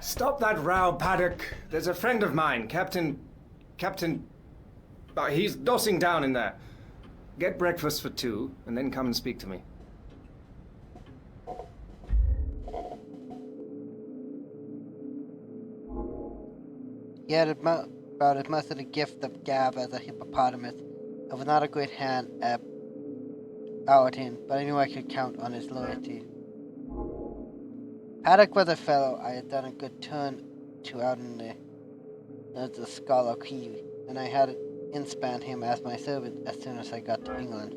Stop that row, Paddock. There's a friend of mine, Captain... he's dossing down in there. Get breakfast for 2, and then come and speak to me. He had about as much of the gift of gab as a hippopotamus, and was not a great hand at outing, but I knew I could count on his loyalty. Paddock was a fellow I had done a good turn to out in the Scholar Kiwi, and I had inspanned him as my servant as soon as I got to England.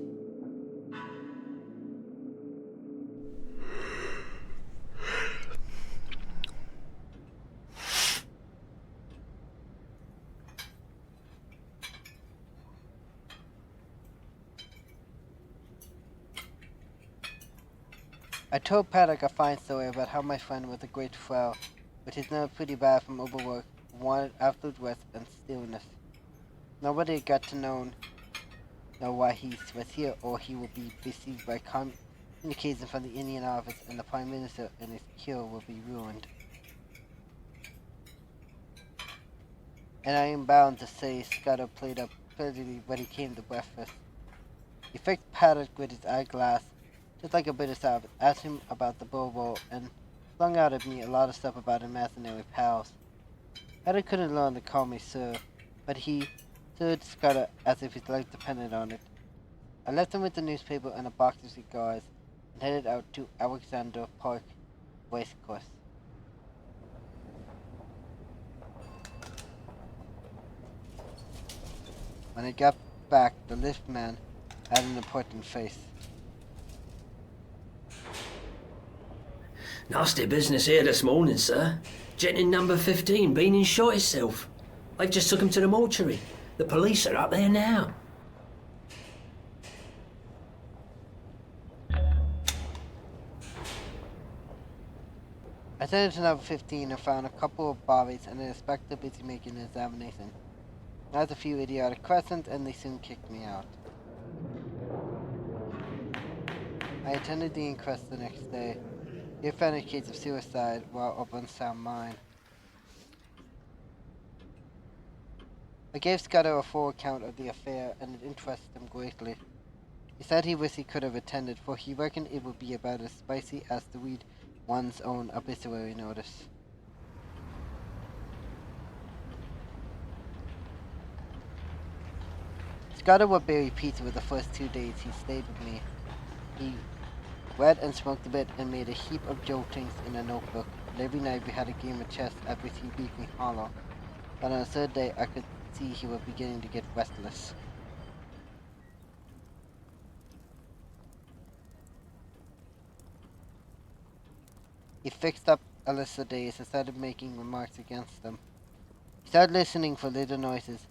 I told Paddock a fine story about how my friend was a great fellow, but his nerve pretty bad from overwork, wanted absolute rest and stillness. Nobody got to know why he was here, or he will be besieged by communications from the Indian office, and the Prime Minister and his cure will be ruined. And I am bound to say Scudder played up pleasantly when he came to breakfast. He fixed Paddock with his eyeglass, just like a bit of Sabbath, asked him about the Bobo, and flung out at me a lot of stuff about imaginary pals. Paddock couldn't learn to call me sir, but he sirred Scudder as if his life depended on it. I left him with the newspaper and a box of cigars, and headed out to Alexander Park Racecourse. When I got back, the liftman had an important face. Nasty business here this morning, sir. Gent in number 15 been and shot himself. I've just took him to the mortuary. The police are up there now. I headed to number 15 and found a couple of bobbies and an inspector busy making an examination. I had a few idiotic questions and they soon kicked me out. I attended the inquest the next day. He found a case of suicide while of unsound mind. I gave Scudder a full account of the affair, and it interested him greatly. He said he wished he could have attended, for he reckoned it would be about as spicy as to read one's own obituary notice. Scudder was very pizza with the first 2 days he stayed with me. He read and smoked a bit and made a heap of jotings in a notebook, and every night we had a game of chess at which he beat me hollow. But on the 3rd day I could see he was beginning to get restless. He fixed up a list of days and started making remarks against them. He started listening for little noises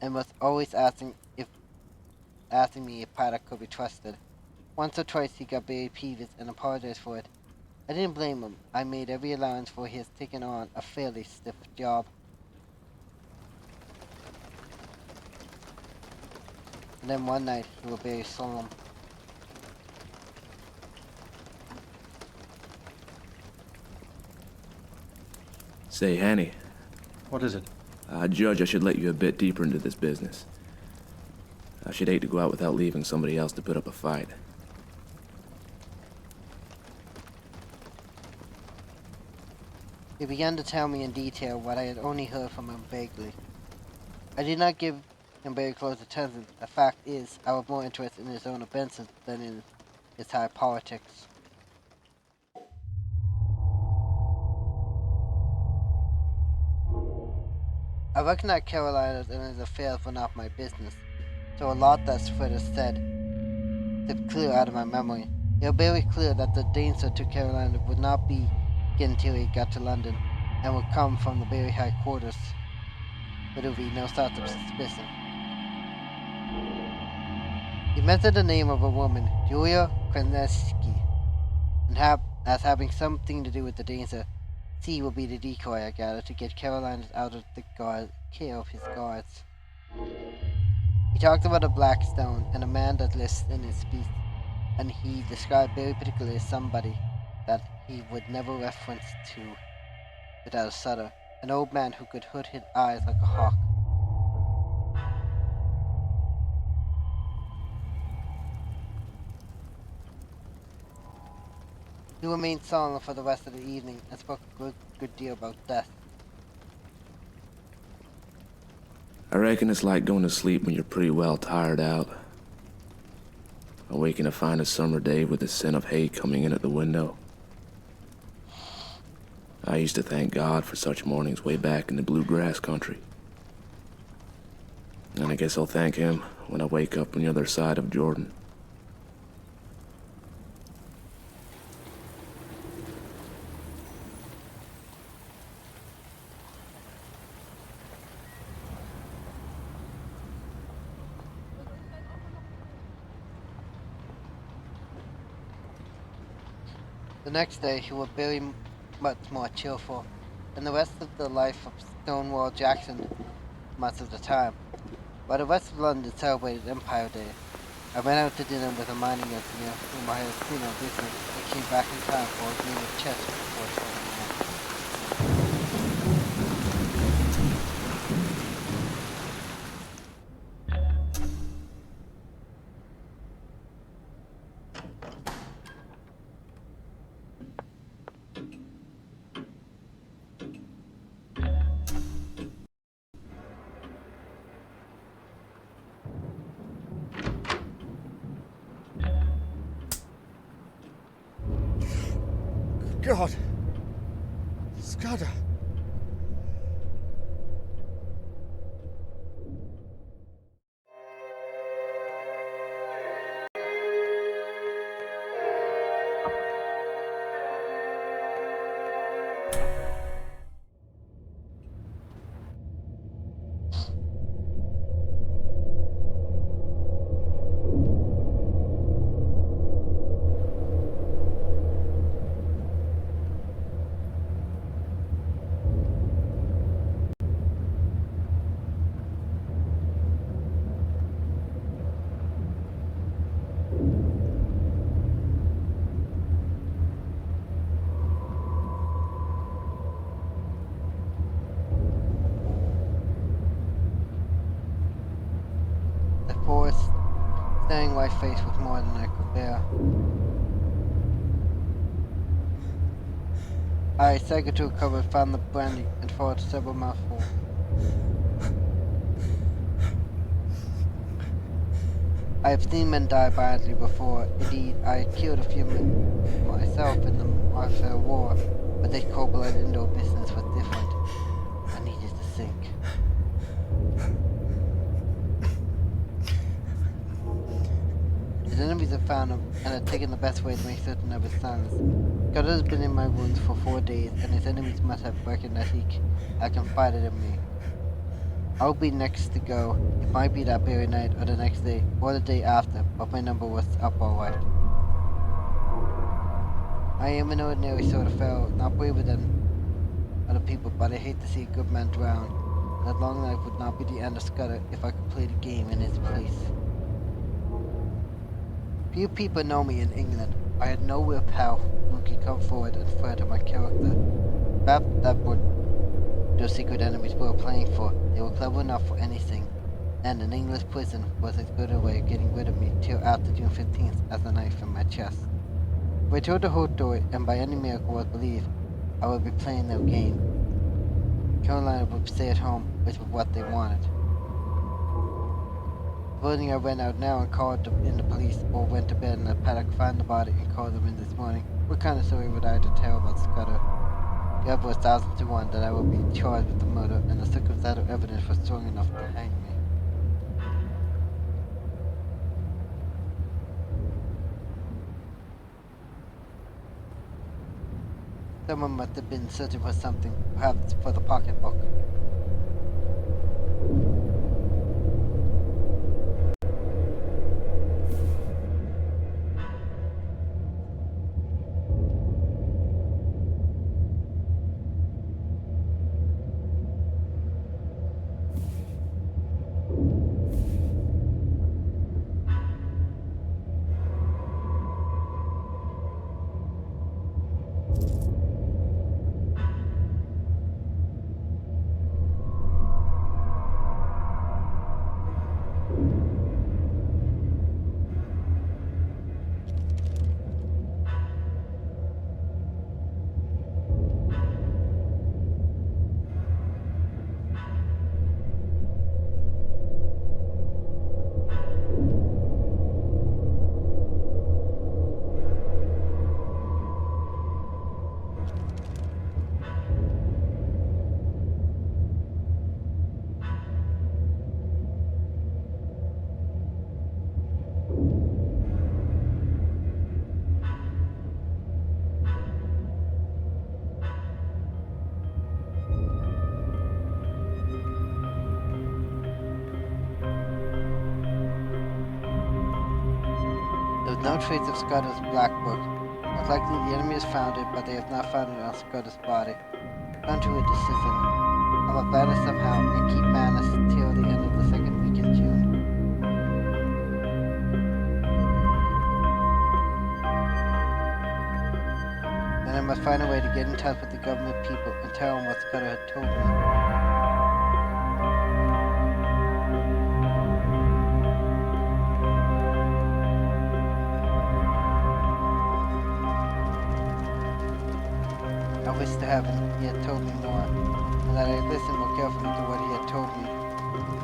and was always asking me if Paddock could be trusted. Once or twice he got very peevish and apologized for it. I didn't blame him. I made every allowance for his taking on a fairly stiff job. And then one night he was very solemn. Say, Hannay. What is it? Judge, I should let you a bit deeper into this business. I should hate to go out without leaving somebody else to put up a fight. He began to tell me in detail what I had only heard from him vaguely. I did not give him very close attention. The fact is, I was more interested in his own adventures than in his high politics. I recognized Carolina's and his affairs were not my business, so a lot that Fred has said slipped clear out of my memory. It was very clear that the danger to Carolina would not begin until he got to London, and would come from the very high quarters, where there would be no sort of suspicion. He mentioned the name of a woman, Julia Kreneski, and as having something to do with the danger. C will be the decoy, I gather, to get Carolina out of the care of his guards. He talked about a black stone and a man that lives in his speech, and he described very particularly somebody that he would never reference to without a shudder, an old man who could hood his eyes like a hawk. He remained silent for the rest of the evening and spoke a good deal about death. I reckon it's like going to sleep when you're pretty well tired out. Awaking to find a summer day with the scent of hay coming in at the window. I used to thank God for such mornings way back in the bluegrass country. And I guess I'll thank him when I wake up on the other side of Jordan. The next day he was very much more cheerful than the rest of the life of Stonewall Jackson much of the time. While the rest of London celebrated Empire Day, I went out to dinner with a mining engineer whom I had seen on business and came back in time for a game of chess before 12 a.m. God. Scudder. Staring my face was more than I could bear. I staggered to a cupboard, found the brandy, and poured several mouthfuls. I have seen men die badly before. Indeed, I had killed a few men myself in the Marshall War, but this cold-blooded indoor business was different. I needed to think. His enemies had found him and had taken the best way to make certain of his silence. God has been in my wounds for 4 days, and his enemies must have reckoned that he had confided in me. I'll be next to go. It might be that very night, or the next day, or the day after, but my number was up alright. I am an ordinary sort of fellow, not braver than other people, but I hate to see a good man drown. That long life would not be the end of Scudder if I could play the game in his place. Few people know me in England. I had no real pal who could come forward and further my character. Perhaps that what those secret enemies were playing for. They were clever enough for anything, and an English prison was as good a way of getting rid of me till after June 15th as a knife in my chest. If I told the whole story, and by any miracle was believed, I would be playing their game. Carolina would stay at home, which was what they wanted. Supposing I went out now and called in the police, or went to bed and let Paddock find the body and call them in this morning, what kind of story would I have to tell about Scudder? The odds was 1,000 to 1 that I would be charged with the murder, and the circumstantial evidence was strong enough to hang me. Someone must have been searching for something, perhaps for the pocketbook. There was no trace of Scudder's black book. Most likely the enemy has found it, but they have not found it on Scudder's body. Come to a decision. I will banish somehow and keep Manus till the end of the second week in June. Then I must find a way to get in touch with the government people and tell them what Scudder had told me. I wish to heaven he had told me more, and that I had listened more carefully to what he had told me.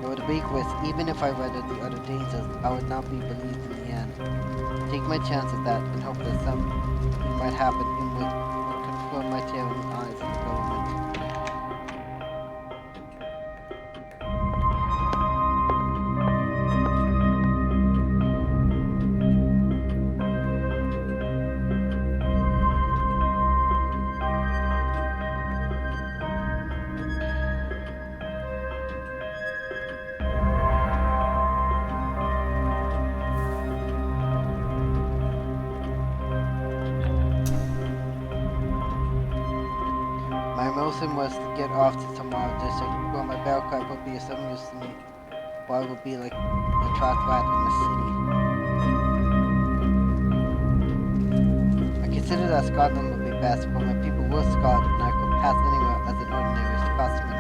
It would be risk, even if I weathered the other dangers, I would not be believed in the end. Take my chance at that and hope that something might happen in which would confirm my tale in the eyes of the government. My motion was to get off to tomorrow district, where my bell card would be of some use to me, or I would be like a track rat in the city. I considered that Scotland would be best, for my people were Scotland and I could pass anywhere as an ordinary Scotsman.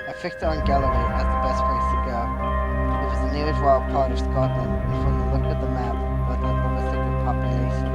I fixed on Galloway as the best place to go. It was the nearest wild part of Scotland, and from the look of the map, was not overthick with population.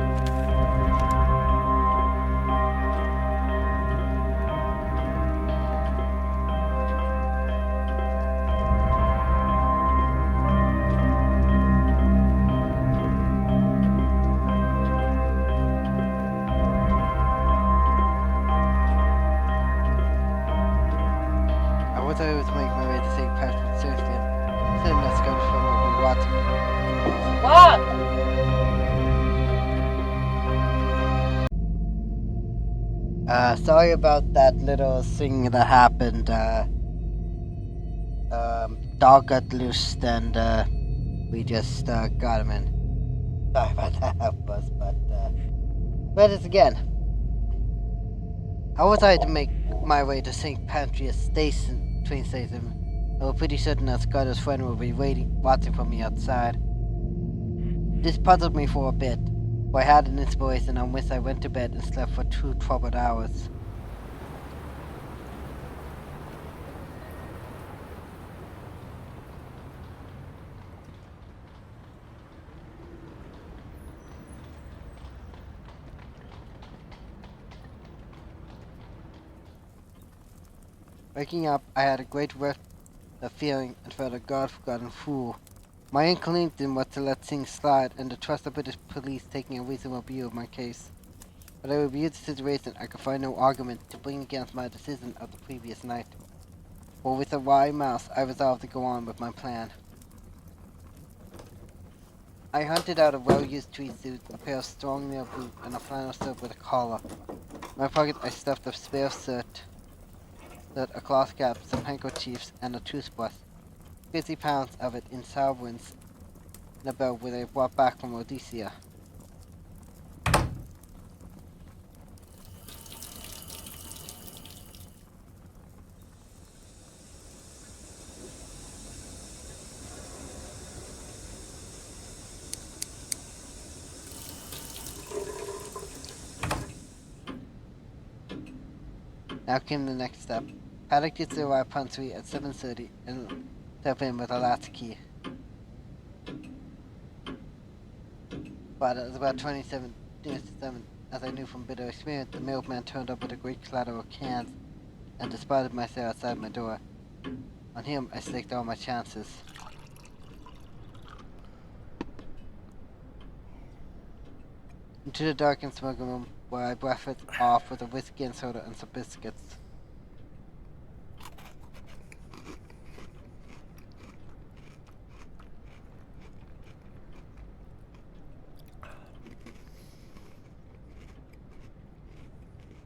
I thought I was making my way to St. Patrick's Church again. Certain that Scottish friend will be watching. What? Sorry about that little thing that happened. Dog got loosed and, we just, got him in. Sorry about that, boss, but it's again. I was trying to make my way to St. Patrick's train station. I was pretty certain that Scottish friend would be watching for me outside. This puzzled me for a bit, for I had an inspiration on which I went to bed and slept for 2 troubled hours. Waking up, I had a great rush of feeling and felt a God-forgotten fool. My inclination was to let things slide and to trust the British police taking a reasonable view of my case. But I reviewed the situation, I could find no argument to bring against my decision of the previous night. But with a wry mouth, I resolved to go on with my plan. I hunted out a well-used tweed suit, a pair of strong nail boots, and a flannel shirt with a collar. In my pocket I stuffed a spare shirt, a cloth cap, some handkerchiefs, and a toothbrush. 50 pounds of it in sovereigns in a belt where I brought back from Rhodesia. Now came the next step. Paddock gets to arrive punctually at 7:30 and step in with a latchkey. But it was about 27 minutes to 7, as I knew from bitter experience, the milkman turned up with a great clatter of cans and despotted myself outside my door. On him, I staked all my chances. Into the darkened smoking room, where I breathed off with a whiskey and soda and some biscuits.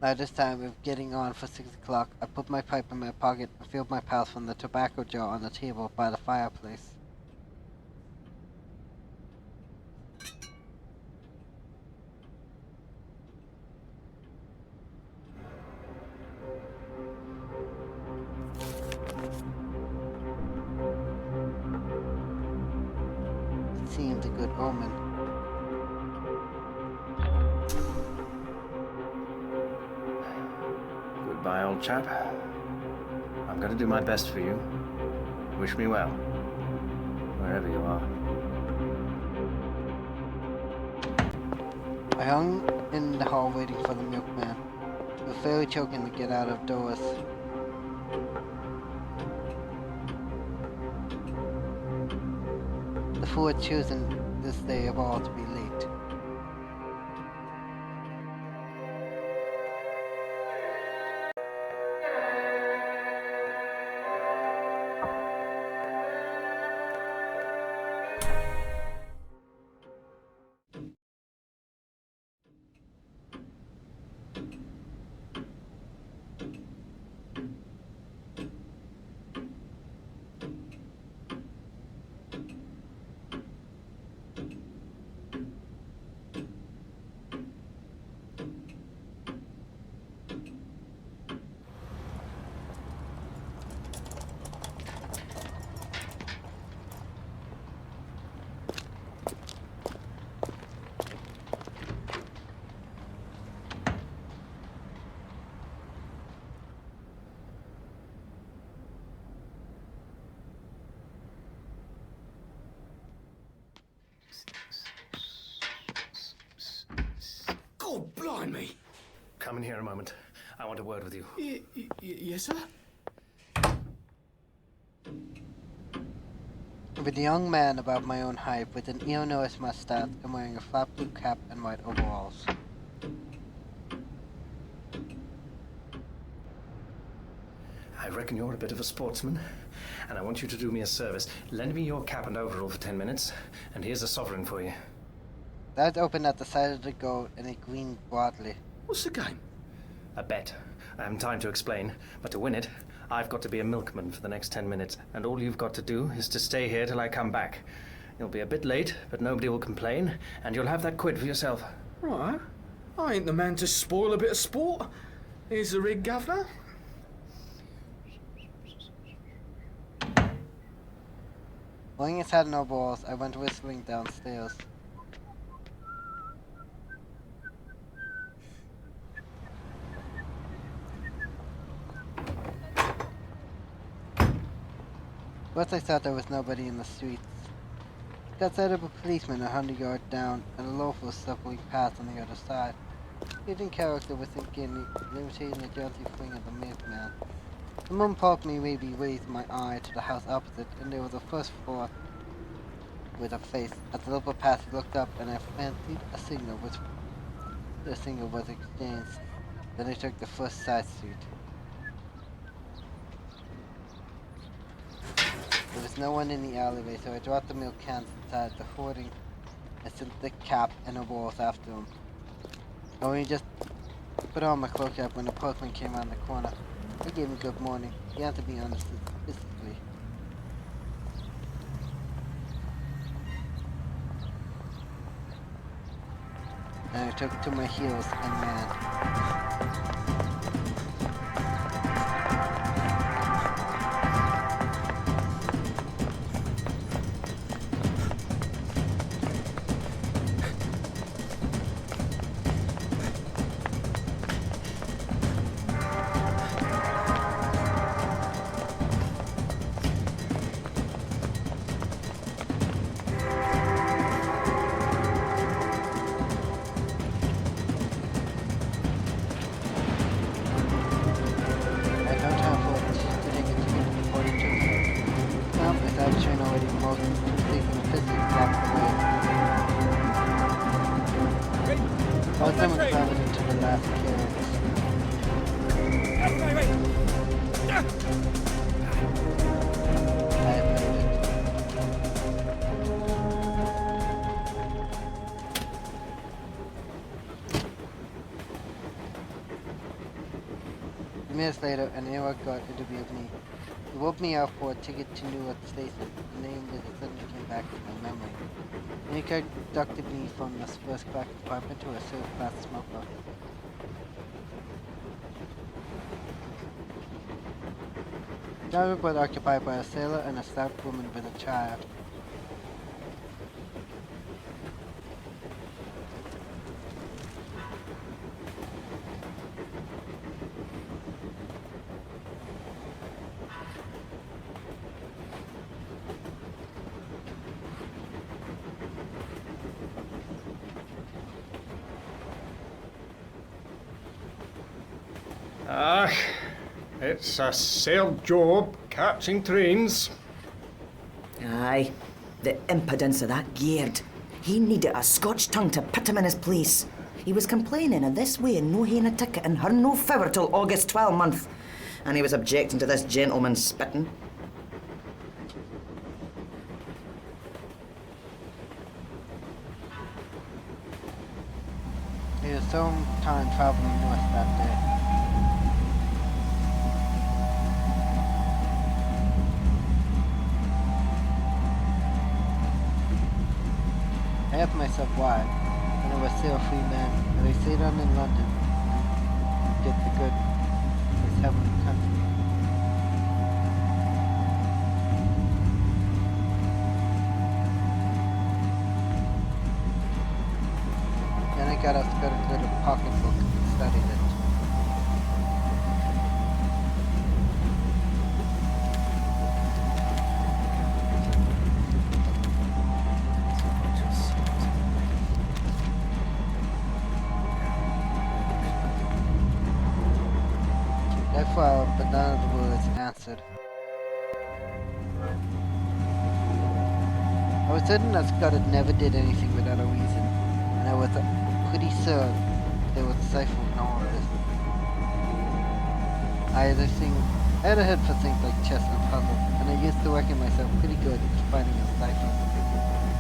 By this time, of getting on for 6 o'clock, I put my pipe in my pocket and filled my pouch from the tobacco jar on the table by the fireplace. It seemed a good omen. Goodbye, old chap. I'm going to do my best for you. Wish me well, wherever you are. I hung in the hall waiting for the milkman. It was fairly choking to get out of doors. The fool had chosen this day of all to be late. God, blimey! Come in here a moment. I want a word with you. Yes, sir? With a young man about my own height, with an Illinois mustache and wearing a flat blue cap and white overalls. I reckon you're a bit of a sportsman, and I want you to do me a service. Lend me your cap and overall for 10 minutes, and here's a sovereign for you. That opened at the side of the goat and it gleamed broadly. What's the game? A bet. I haven't time to explain, but to win it, I've got to be a milkman for the next 10 minutes, and all you've got to do is to stay here till I come back. You'll be a bit late, but nobody will complain, and you'll have that quid for yourself. Right. I ain't the man to spoil a bit of sport. Here's the rig, governor. Pulling his head in overalls, I went whistling downstairs. First I thought there was nobody in the streets. Got sight of a policeman 100 yards down and a loafer was shuffling past on the other side. Hidden character was thinking, imitating the jaunty swing of the milkman. Someone poked me, maybe raised my eye to the house opposite, and there was a first floor with a face. As the local passer looked up, and I fancied a signal was exchanged. Then I took the first side street. There was no one in the alleyway, so I dropped the milk cans inside the hoarding and sent the cap and the walls after him. I only just put on my cloak cap when the postman came around the corner. I gave him good morning. He answered me unsuspiciously. And I took to my heels and ran. Minutes later, an Iraq guard interviewed me. He woke me up for a ticket to Newark Station. The name that suddenly came back to my memory. Then he conducted me from the first class compartment to a third class smoker. The driver was occupied by a sailor and a stout woman with a child. It's a sail job catching trains. Aye, the impudence of that Geared. He needed a Scotch tongue to put him in his place. He was complaining of this way and no haying a ticket and her no fower till August 12th. And he was objecting to this gentleman spitting. He was some time traveling north that day. I asked myself why, when I was still a free man, and I stayed on in London to get the good this heavenly country. Then I got a little pocketbook and studied it. But none of the words answered. I was certain that Scott had never did anything without a reason, and I was pretty certain there was a cipher in all of this. I had a head for things like chess and puzzles, and I used to reckon myself pretty good at finding a cipher.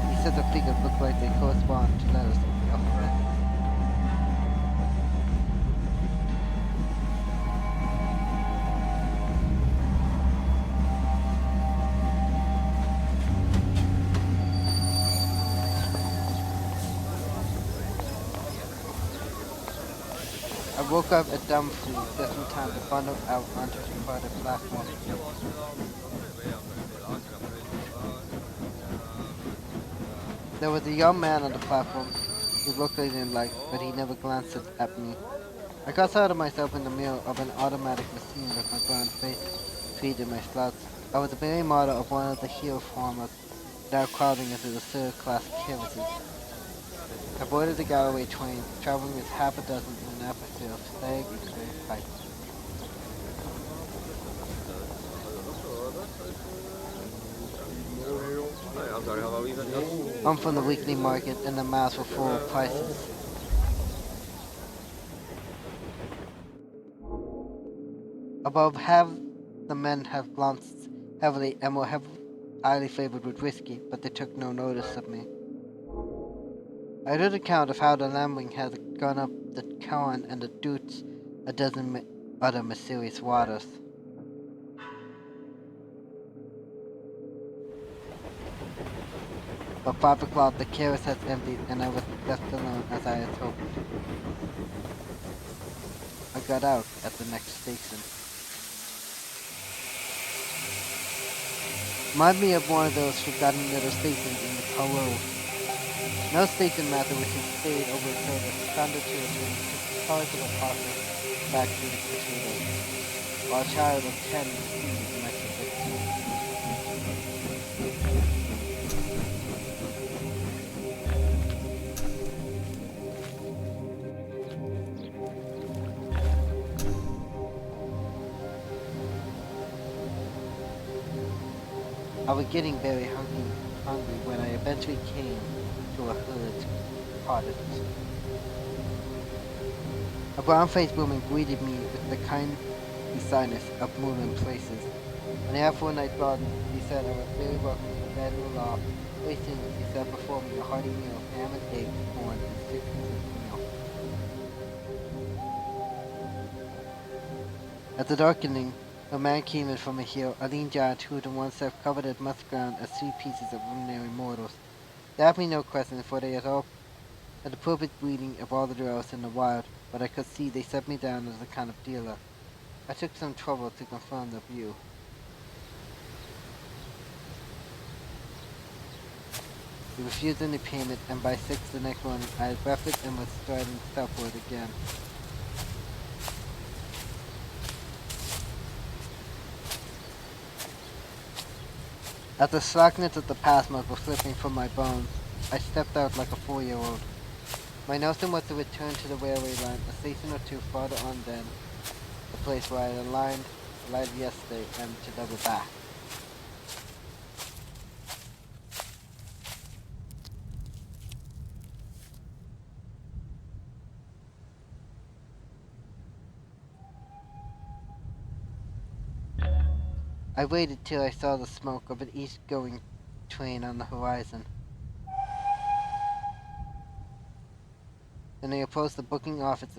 These sets of figures look like they correspond to letters of the alphabet. I woke up at Dumfries just in time to bundle out onto the crowded platform. There was a young man on the platform who looked like in light, but he never glanced at me. I got out of myself in the mirror of an automatic machine with my brown face, feet in my slouch. I was the very model of one of the hero farmers without crowding into the third-class carriages. I boarded the Galloway train, traveling with half a dozen in an atmosphere of stag and clear heights. I'm from the weekly market and the mouths were full of prices. Above half the men have glanced heavily and were highly flavored with whiskey, but they took no notice of me. I read an account of how the lambing had gone up the Cowan and the Dutes, a dozen other mysterious waters. By 5 o'clock, the carriage had emptied, and I was left alone as I had hoped. I got out at the next station. Remind me of one of those forgotten little stations in the Polo. No station master which had stayed over until the standard to return took the cars of a partner back to the potatoes, while a child of 10 received the next of 15. I was getting very hungry when I eventually came to a hood cottage. A brown-faced woman greeted me with the kindly silence of moving places. When the fortnight broadened, she said I was very welcome to the bed in the loft. Very soon she set before me a hearty meal of ham and eggs, corn, and 6 pieces of milk. At the darkening, a man came in from a hill, a lean giant who to oneself covered as much ground as 3 pieces of ordinary mortals. They asked me no questions, for they had the perfect breeding of all the dwellers in the wild, but I could see they set me down as a kind of dealer. I took some trouble to confirm the view. He refused any payment, and by 6 the next morning I had breakfast and was striding southward again. As the slackness of the past month was slipping from my bones, I stepped out like a 4-year-old. My notion was to return to the railway line a station or 2 farther on than the place where I had alighted yesterday, and to double back. I waited till I saw the smoke of an east-going train on the horizon. Then I approached the booking office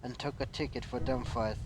and took a ticket for Dumfries.